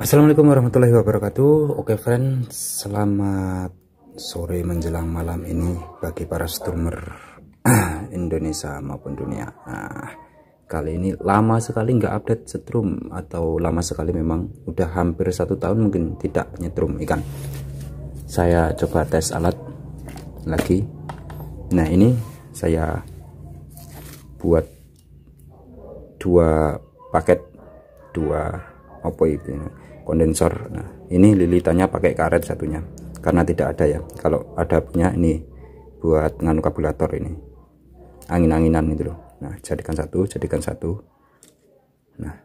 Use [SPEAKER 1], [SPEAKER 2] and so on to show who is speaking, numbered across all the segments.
[SPEAKER 1] Assalamualaikum warahmatullahi wabarakatuh. Oke friend, selamat sore menjelang malam ini bagi para streamer Indonesia maupun dunia. Nah, kali ini lama sekali nggak update setrum, atau lama sekali memang udah hampir 1 tahun mungkin tidak nyetrum ikan. Saya coba tes alat lagi. Nah, ini saya buat dua paket, apa itu, kondensor. Nah, ini lilitannya pakai karet satunya karena tidak ada ya. Kalau ada punya ini buat nganu kabulator, ini angin-anginan itu loh. Nah, jadikan satu. Nah,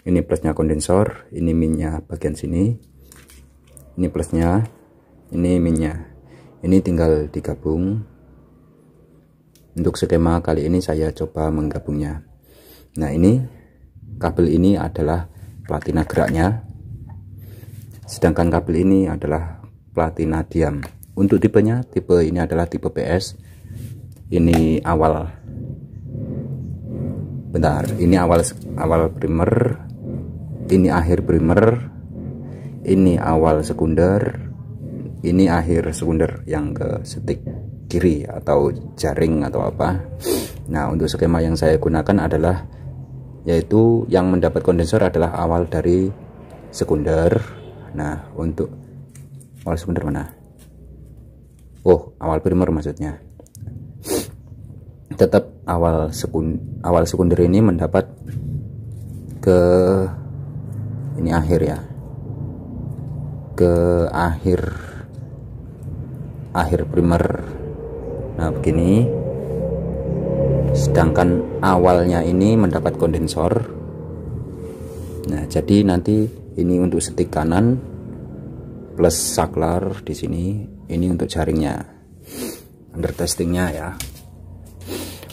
[SPEAKER 1] ini plusnya kondensor, ini minnya bagian sini, ini plusnya, ini minnya. Ini tinggal digabung. Untuk skema kali ini saya coba menggabungnya. Nah, ini kabel ini adalah platina geraknya, sedangkan kabel ini adalah platina diam. Untuk tipenya, tipe ini adalah tipe PS. Ini ini awal primer, ini akhir primer, ini awal sekunder, ini akhir sekunder yang ke stick kiri atau jaring atau apa. Nah, untuk skema yang saya gunakan adalah, yaitu yang mendapat kondensor adalah awal dari sekunder. Nah, untuk awal sekunder mana? Oh, awal primer maksudnya. Tetap awal sekunder ini mendapat ke ini akhir ya, ke akhir primer. Nah, begini. Sedangkan awalnya ini mendapat kondensor. Nah, jadi nanti ini untuk stick kanan plus saklar di sini, ini untuk jaringnya. Under testingnya ya.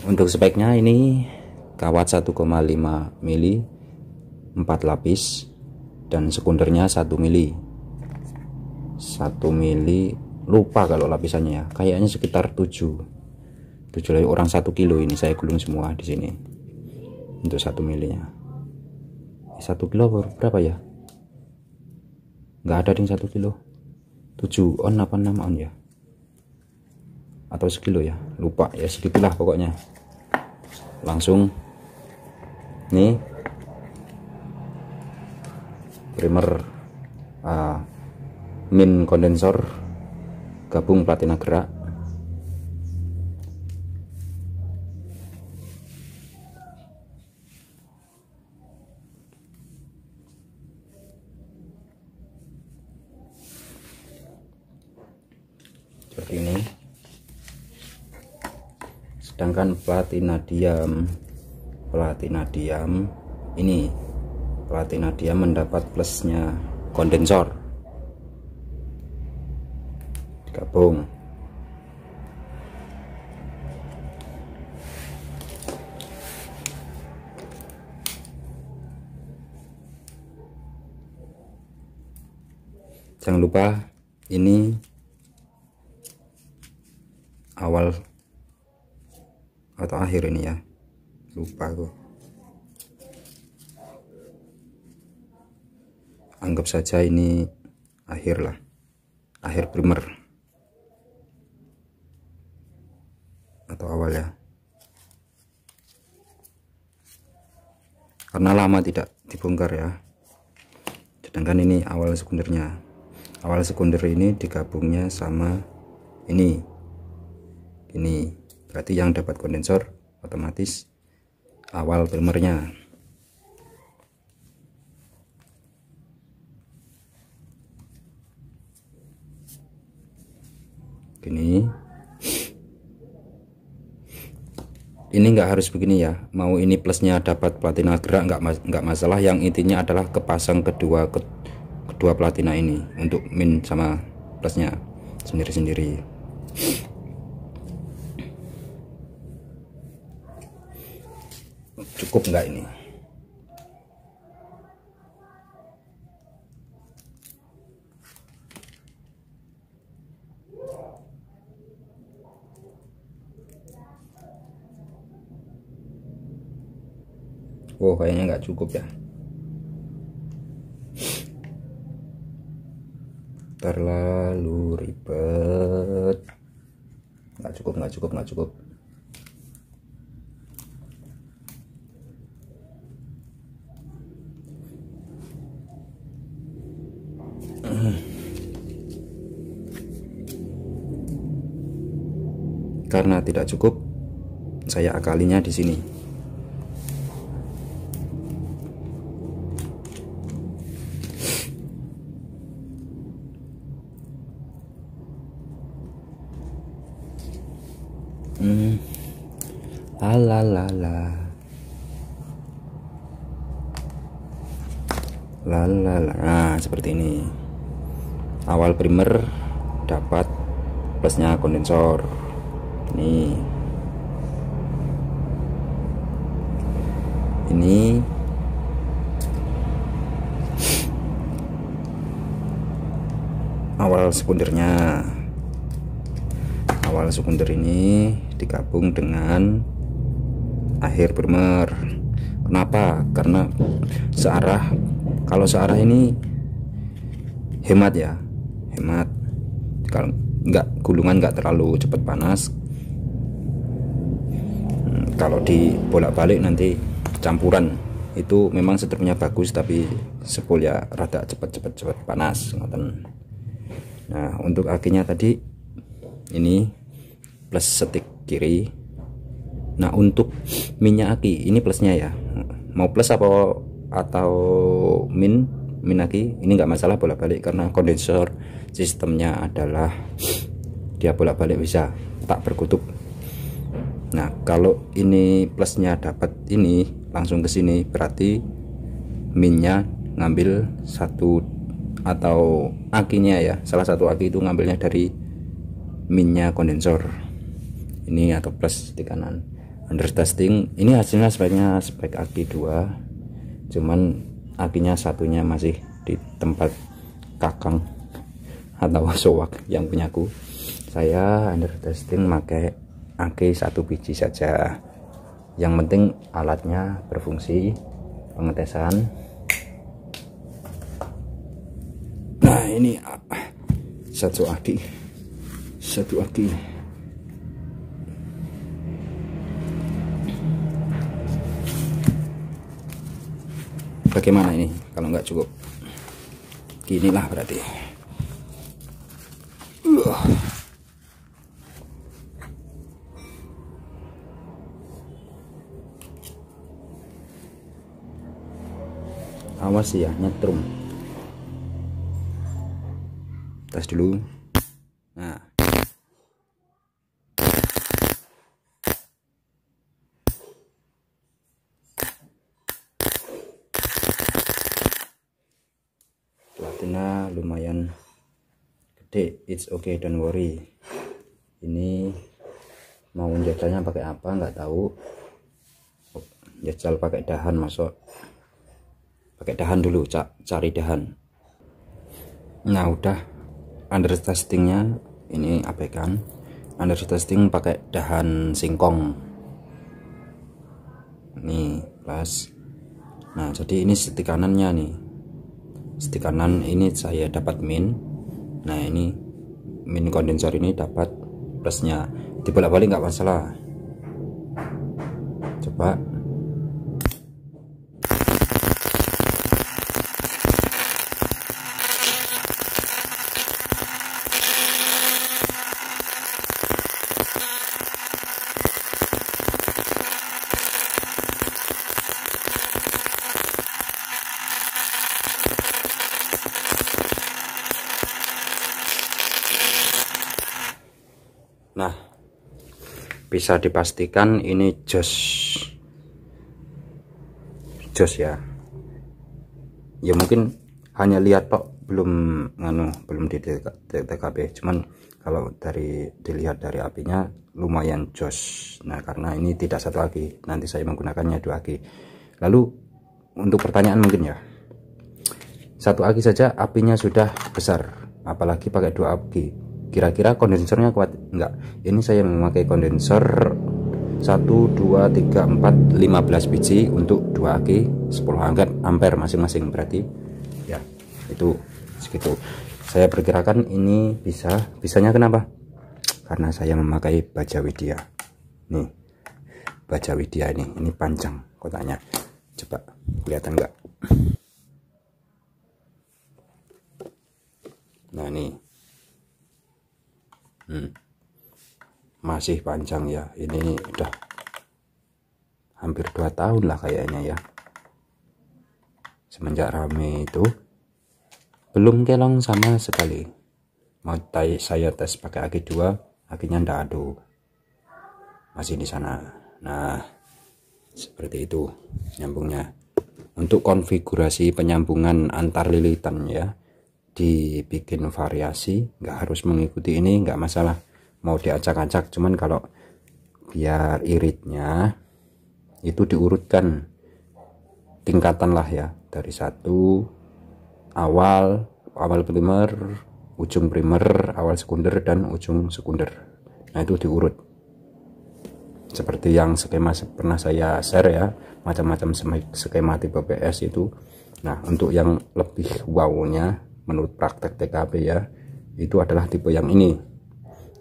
[SPEAKER 1] Untuk speknya ini kawat 1,5 mili 4 lapis dan sekundernya 1 mili. 1 mili, lupa kalau lapisannya ya. Kayaknya sekitar 7 orang 1 kilo. Ini saya gulung semua di sini untuk 1 milinya. 1 kilo berapa ya? Nggak ada ding 1 kilo. 7 on apa 6 on ya, atau sekilo ya, lupa ya, segitulah pokoknya. Langsung nih primer, min kondensor gabung platina gerak. Seperti ini. Sedangkan platina diam mendapat plusnya kondensor, digabung. Jangan lupa ini awal atau akhir ini ya, lupa aku. Anggap saja ini akhir lah, akhir primer atau awal ya, karena lama tidak dibongkar ya. Sedangkan ini awal sekundernya. Awal sekunder ini digabungnya sama ini berarti yang dapat kondensor otomatis awal primernya. Gini, ini nggak harus begini ya. Mau ini plusnya dapat platina gerak nggak masalah. Yang intinya adalah kepasang kedua platina ini untuk min sama plusnya sendiri-sendiri. Cukup nggak ini? Oh, kayaknya nggak cukup ya. terlalu ribet. Nggak cukup. Karena tidak cukup, saya akalinya di sini. Nah, seperti ini. Awal primer dapat plusnya kondensor. Ini awal sekundernya. Awal sekunder ini digabung dengan akhir primer. Kenapa? Karena searah. Kalau searah ini hemat ya, hemat. Kalau gulungan nggak terlalu cepat panas. Kalau di bolak-balik nanti campuran, itu memang setrumnya bagus tapi spool ya rada cepat panas. Nah, untuk akinya tadi ini plus setik kiri. Nah, untuk minyak aki ini plusnya ya, mau plus atau min aki ini nggak masalah bolak-balik, karena kondensor sistemnya adalah dia bolak-balik bisa tak berkutub. Nah, kalau ini plusnya dapat ini langsung ke sini, berarti minnya ngambil satu, atau akinya ya, salah satu aki itu ngambilnya dari minnya kondensor ini, atau plus di kanan. Under testing ini hasilnya sebaiknya spek aki 2, cuman akinya satunya masih di tempat kakang atau sowak yang punyaku. Saya under testing pakai aki 1 biji saja, yang penting alatnya berfungsi. Pengetesan. Nah, ini satu aki. Bagaimana ini kalau nggak cukup? Ginilah berarti. Awas ya, nyetrum. Tes dulu. Nah, platina lumayan gede. It's okay, don't worry. Ini mau jajalnya pakai apa nggak tahu. Jajal pakai dahan, masuk pakai dahan dulu, cari dahan. Nah, udah under testingnya ini abaikan. Under testing pakai dahan singkong nih, plus. Nah, jadi ini setik kanannya nih, setik kanan ini saya dapat min. Nah, ini min kondensor ini dapat plusnya, dibolak-balik nggak masalah. Coba. Nah, bisa dipastikan ini jos ya. Ya mungkin hanya lihat kok, belum di TKP. Cuman kalau dilihat dari apinya lumayan jos. Nah, karena ini tidak satu aki, nanti saya menggunakannya 2 aki. Lalu untuk pertanyaan mungkin ya, 1 aki saja apinya sudah besar, apalagi pakai 2 aki. Kira-kira kondensornya kuat enggak? Ini saya memakai kondensor 1, 2, 3, 4, 15 biji untuk 2 aki 10 ampere masing-masing, berarti ya itu segitu. Saya perkirakan ini bisanya kenapa? Karena saya memakai baja Widya. Nih, baja Widya ini panjang kotaknya. Coba kelihatan enggak? Nah, ini masih panjang ya. Ini udah hampir 2 tahun lah kayaknya ya, semenjak rame itu. Belum kelong sama sekali. Mau saya tes pakai aki 2, akinya ndak ada, masih di sana. Nah, seperti itu nyambungnya. Untuk konfigurasi penyambungan antar lilitan ya, dibikin variasi, nggak harus mengikuti ini, nggak masalah. Mau diacak-acak, cuman kalau biar iritnya itu diurutkan tingkatan lah ya, dari 1 awal primer, ujung primer, awal sekunder, dan ujung sekunder. Nah, itu diurut seperti yang skema pernah saya share ya, macam-macam skema tipe PS itu. Nah, untuk yang lebih wownya menurut praktek TKP ya, itu adalah tipe yang ini.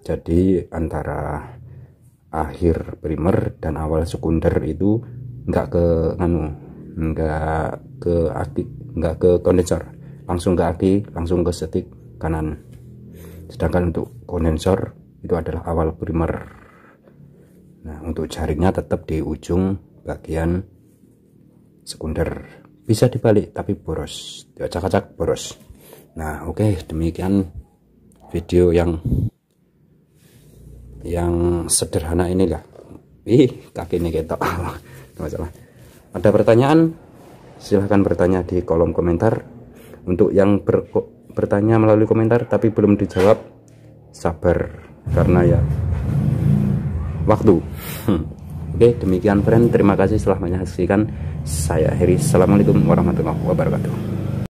[SPEAKER 1] Jadi antara akhir primer dan awal sekunder itu nggak ke kondensor, langsung ke aki, langsung ke setik kanan. Sedangkan untuk kondensor itu adalah awal primer. Nah, untuk jaringnya tetap di ujung bagian sekunder. Bisa dibalik tapi boros, diacak-acak boros. Nah, oke, demikian video yang sederhana inilah. Kaki ini ketok. Masalah. Ada pertanyaan? Silahkan bertanya di kolom komentar. Untuk yang bertanya melalui komentar tapi belum dijawab, sabar karena ya waktu. Oke, demikian friend, terima kasih telah menyaksikan. Saya Heri, assalamualaikum warahmatullahi wabarakatuh.